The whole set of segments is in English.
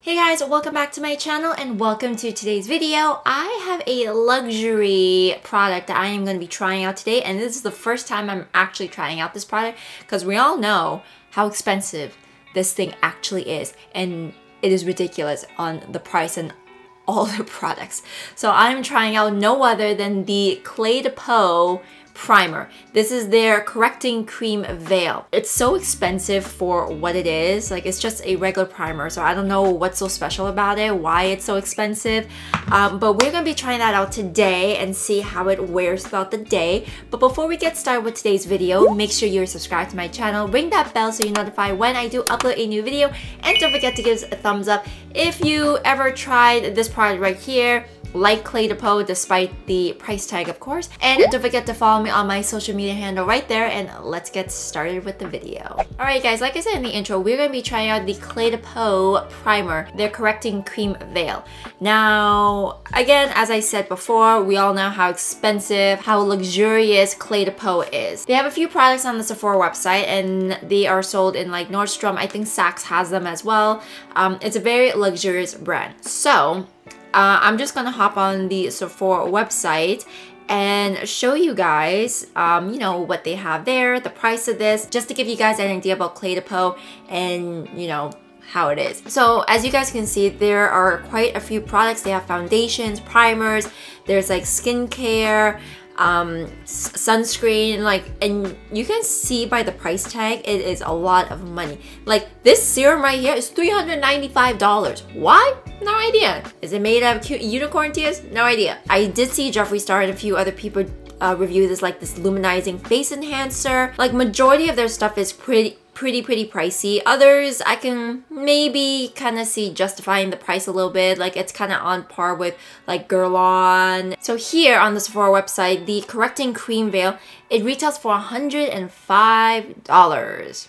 Hey guys, welcome back to my channel and welcome to today's video. I have a luxury product that I am going to be trying out today, and this is the first time I'm actually trying out this product because we all know how expensive this thing actually is, and it is ridiculous on the price and all the products. So I'm trying out no other than the Cle De Peau primer. This is their correcting cream veil. It's so expensive for what it is. Like, it's just a regular primer, so I don't know what's so special about it, why it's so expensive, but we're gonna be trying that out today and see how it wears throughout the day. But before we get started with today's video, make sure you're subscribed to my channel, ring that bell so you're notified when I do upload a new video, and don't forget to give us a thumbs up if you ever tried this product right here, like Cle De Peau, despite the price tag, of course. And don't forget to follow me on my social media handle right there, and let's get started with the video. Alright guys, like I said in the intro, we're going to be trying out the Cle De Peau primer, their correcting cream veil. Now, again, as I said before, we all know how expensive, how luxurious Cle De Peau is. They have a few products on the Sephora website, and they are sold in like Nordstrom. I think Saks has them as well. It's a very luxurious brand. So I'm just gonna hop on the Sephora website and show you guys, you know, what they have there, the price of this, just to give you guys an idea about Cle De Peau and, you know, how it is. So as you guys can see, there are quite a few products. They have foundations, primers, there's like skincare, sunscreen, like, and you can see by the price tag, it is a lot of money. Like, this serum right here is $395. Why? No idea. Is it made of cute unicorn tears? No idea. I did see Jeffree Star and a few other people review this, like this luminizing face enhancer. Like, majority of their stuff is pretty pricey. Others I can maybe kind of see justifying the price a little bit, like it's kind of on par with like Girl On. So here on the Sephora website, the correcting cream veil, it retails for $105.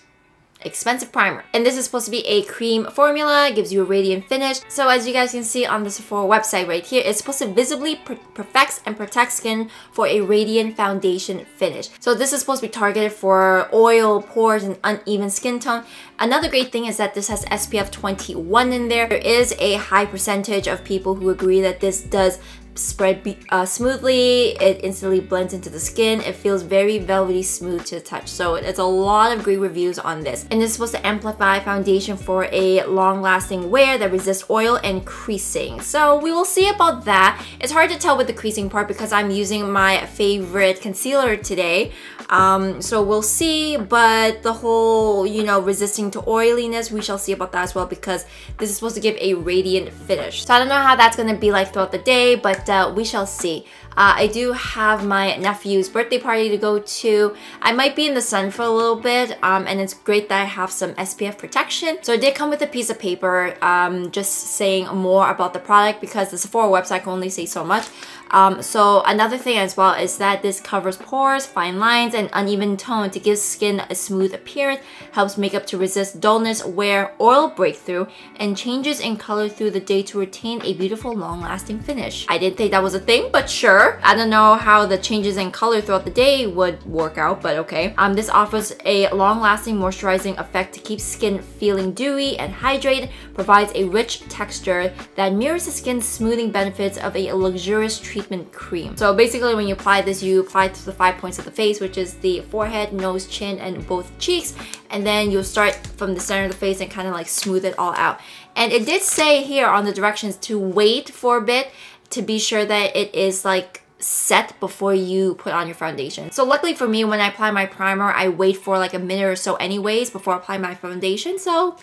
Expensive primer. And this is supposed to be a cream formula, gives you a radiant finish. So as you guys can see on the Sephora website right here, it's supposed to visibly perfects and protect skin for a radiant foundation finish. So this is supposed to be targeted for oil, pores, and uneven skin tone. Another great thing is that this has SPF 21 in there. There is a high percentage of people who agree that this does spread smoothly. It instantly blends into the skin. It feels very velvety smooth to the touch. So it's a lot of great reviews on this. And it's supposed to amplify foundation for a long-lasting wear that resists oil and creasing. So we will see about that. It's hard to tell with the creasing part because I'm using my favorite concealer today. So we'll see, but the whole, you know, resisting to oiliness, we shall see about that as well, because this is supposed to give a radiant finish. So I don't know how that's gonna be like throughout the day, but we shall see. I do have my nephew's birthday party to go to. I might be in the sun for a little bit, and it's great that I have some SPF protection. So it did come with a piece of paper just saying more about the product, because the Sephora website can only say so much. So another thing as well is that this covers pores, fine lines, and uneven tone to give skin a smooth appearance, helps makeup to resist dullness, wear, oil breakthrough, and changes in color through the day to retain a beautiful long-lasting finish. I didn't think that was a thing, but sure. I don't know how the changes in color throughout the day would work out, but okay. This offers a long-lasting moisturizing effect to keep skin feeling dewy and hydrated, provides a rich texture that mirrors the skin's smoothing benefits of a luxurious treatment cream. So basically when you apply this, you apply it to the 5 points of the face, which is the forehead, nose, chin, and both cheeks, and then you'll start from the center of the face and kind of like smooth it all out. And it did say here on the directions to wait for a bit to be sure that it is like set before you put on your foundation. So luckily for me, when I apply my primer, I wait for like a minute or so anyways before I apply my foundation. So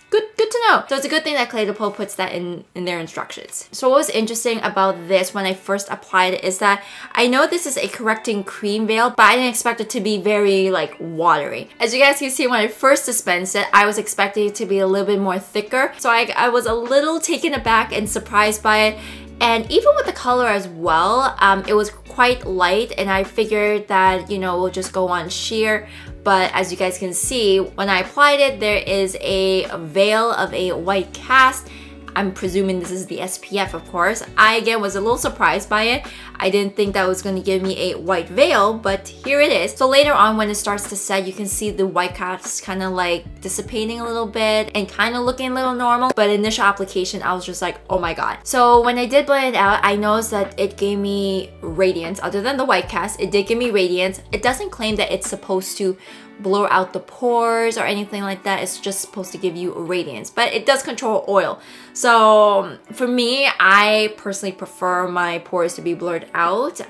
good to know. So it's a good thing that Cle De Peau puts that in their instructions. So what was interesting about this when I first applied it is that I know this is a correcting cream veil, but I didn't expect it to be very like watery. As you guys can see, when I first dispensed it, I was expecting it to be a little bit more thicker. So I was a little taken aback and surprised by it. And even with the color as well, it was quite light, and I figured that, you know, we'll just go on sheer. But as you guys can see, when I applied it, there is a veil of a white cast. I'm presuming this is the SPF, of course. I, again, was a little surprised by it. I didn't think that was going to give me a white veil, but here it is. So later on, when it starts to set, you can see the white cast kind of like dissipating a little bit and kind of looking a little normal. But initial application, I was just like, oh my god. So when I did blend it out, I noticed that it gave me radiance. Other than the white cast, it did give me radiance. It doesn't claim that it's supposed to blur out the pores or anything like that. It's just supposed to give you radiance, but it does control oil. So for me, I personally prefer my pores to be blurred out.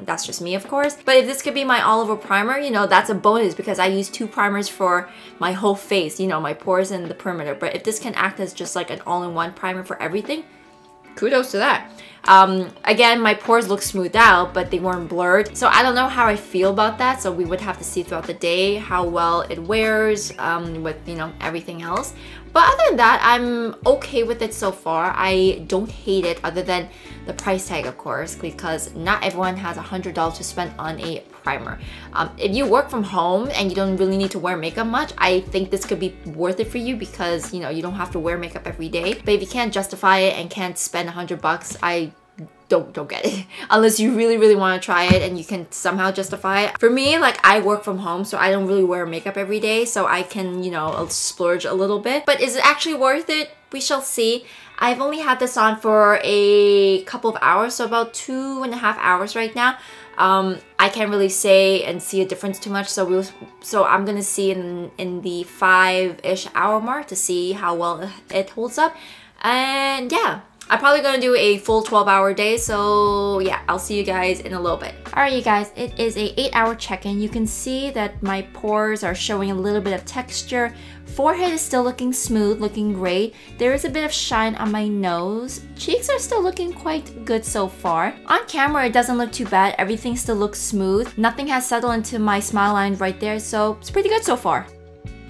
That's just me, of course. But if this could be my all over primer, you know, that's a bonus because I use 2 primers for my whole face, you know, my pores and the perimeter. But if this can act as just like an all-in-one primer for everything, kudos to that. Again, my pores look smoothed out, but they weren't blurred. So I don't know how I feel about that. So we would have to see throughout the day how well it wears with, you know, everything else. But other than that, I'm okay with it so far. I don't hate it other than the price tag, of course, because not everyone has $100 to spend on a primer. If you work from home and you don't really need to wear makeup much, I think this could be worth it for you because, you know, you don't have to wear makeup every day. But if you can't justify it and can't spend $100, I don't get it unless you really want to try it and you can somehow justify it. For me, like, I work from home, so I don't really wear makeup every day, so I can, you know, splurge a little bit. But is it actually worth it? We shall see. I've only had this on for a couple of hours, so about 2.5 hours right now. I can't really say and see a difference too much, so I'm gonna see in the 5-ish hour mark to see how well it holds up. And yeah, I'm probably gonna do a full 12-hour day, so yeah, I'll see you guys in a little bit. Alright, you guys, it is a 8-hour check-in. You can see that my pores are showing a little bit of texture. Forehead is still looking smooth, looking great. There is a bit of shine on my nose. Cheeks are still looking quite good so far. On camera, it doesn't look too bad. Everything still looks smooth. Nothing has settled into my smile line right there, so it's pretty good so far.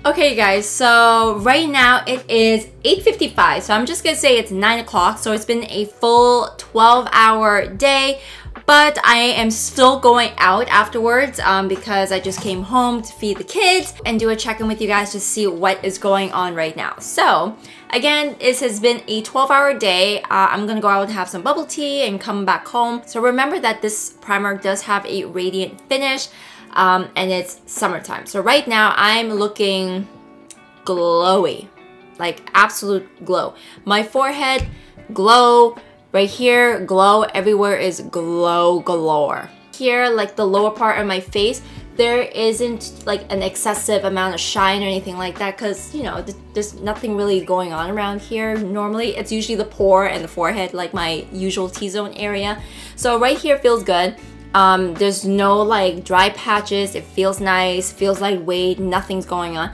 Okay guys, so right now it is 8:55, so I'm just gonna say it's 9 o'clock, so it's been a full 12-hour day, but I am still going out afterwards because I just came home to feed the kids and do a check-in with you guys to see what is going on right now. So again, this has been a 12-hour day. I'm gonna go out and have some bubble tea and come back home. So remember that this primer does have a radiant finish. And it's summertime. So right now I'm looking glowy, like absolute glow. My forehead, glow. Right here, glow. Everywhere is glow galore. Here, like the lower part of my face, there isn't like an excessive amount of shine or anything like that because, you know, there's nothing really going on around here. Normally, it's usually the pore and the forehead, like my usual T-zone area. So right here feels good. There's no like dry patches. It feels nice, feels lightweight, nothing's going on.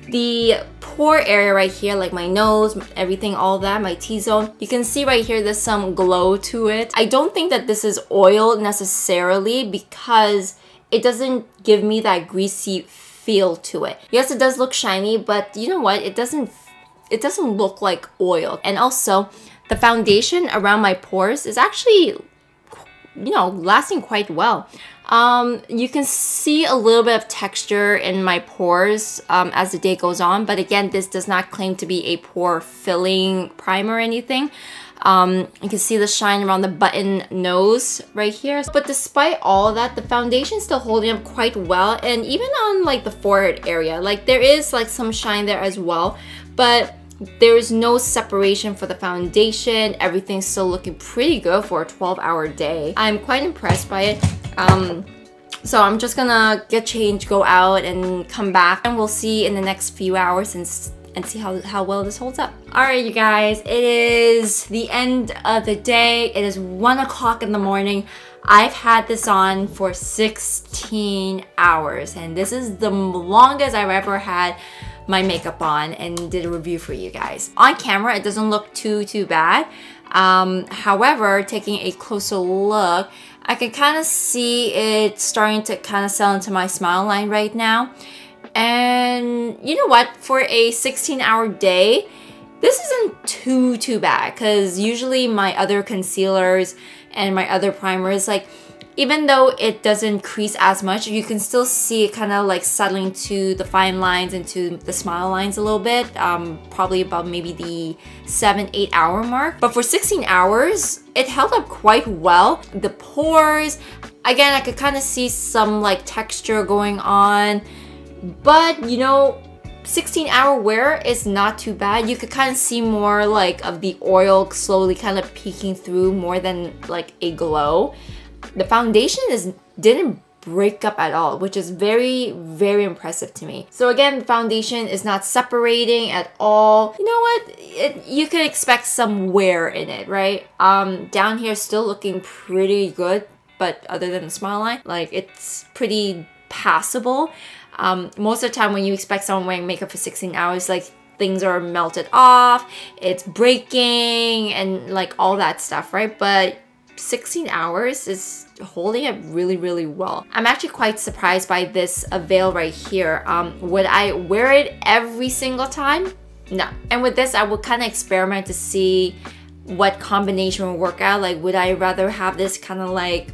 The pore area right here, like my nose, everything, all that, my T-zone, you can see right here there's some glow to it. I don't think that this is oil necessarily because it doesn't give me that greasy feel to it. Yes, it does look shiny, but you know what? It doesn't look like oil. And also, the foundation around my pores is actually, you know, lasting quite well. You can see a little bit of texture in my pores as the day goes on, but again, this does not claim to be a pore filling primer or anything. You can see the shine around the button nose right here. But despite all of that, the foundation is still holding up quite well, and even on like the forehead area, like there is like some shine there as well, but there's no separation for the foundation. Everything's still looking pretty good for a 12-hour day. I'm quite impressed by it. So I'm just gonna get changed, go out, and come back, and we'll see in the next few hours and see how well this holds up. Alright, you guys, it is the end of the day. It is 1 o'clock in the morning. I've had this on for 16 hours, and this is the longest I've ever had my makeup on and did a review for you guys. On camera, it doesn't look too bad. However, taking a closer look, I can kind of see it starting to kind of settle into my smile line right now. And you know what? For a 16-hour day, this isn't too bad because usually my other concealers and my other primers, like, even though it doesn't crease as much, you can still see it kind of like settling to the fine lines and to the smile lines a little bit, probably about maybe the 7-8 hour mark. But for 16 hours, it held up quite well. The pores, again, I could kind of see some like texture going on, but you know, 16-hour wear is not too bad. You could kind of see more like of the oil slowly kind of peeking through more than like a glow. The foundation didn't break up at all, which is very, very impressive to me. So again, the foundation is not separating at all. You know what? You can expect some wear in it, right? Down here still looking pretty good, but other than the smile line, like it's pretty passable. Most of the time when you expect someone wearing makeup for 16 hours, like things are melted off, it's breaking and like all that stuff, right? But 16 hours is holding it really, really well. I'm actually quite surprised by this veil right here. Would I wear it every single time? No. And with this, I would kind of experiment to see what combination will work out. Like, would I rather have this kind of like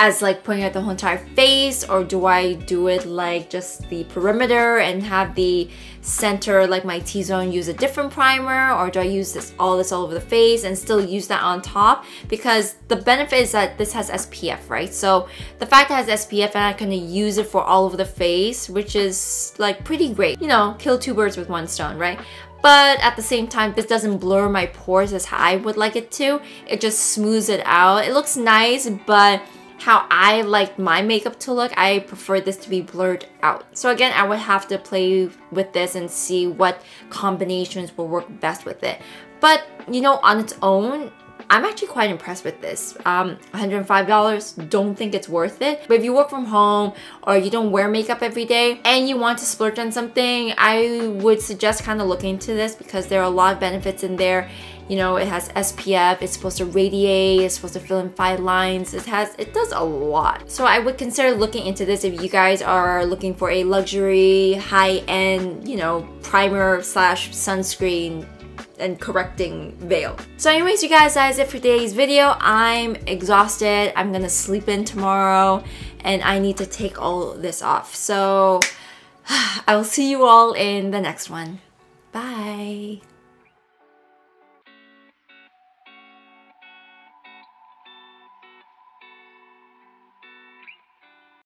as like putting out the whole entire face, or do I do it like just the perimeter and have the center, like my T-zone, use a different primer, or do I use all over the face and still use that on top? Because the benefit is that this has SPF, right? So the fact that it has SPF and I can use it for all over the face, which is like pretty great. You know, kill two birds with one stone, right? But at the same time, this doesn't blur my pores as I would like it to. It just smooths it out. It looks nice, but how I like my makeup to look, I prefer this to be blurred out. So again, I would have to play with this and see what combinations will work best with it. But you know, on its own, I'm actually quite impressed with this. $105, don't think it's worth it. But if you work from home or you don't wear makeup every day and you want to splurge on something, I would suggest kind of looking into this because there are a lot of benefits in there. You know, it has SPF, it's supposed to radiate, it's supposed to fill in fine lines, it does a lot. So I would consider looking into this if you guys are looking for a luxury, high-end, you know, primer slash sunscreen and correcting veil. So anyways, you guys, that is it for today's video. I'm exhausted, I'm gonna sleep in tomorrow, and I need to take all this off. So I will see you all in the next one. Bye.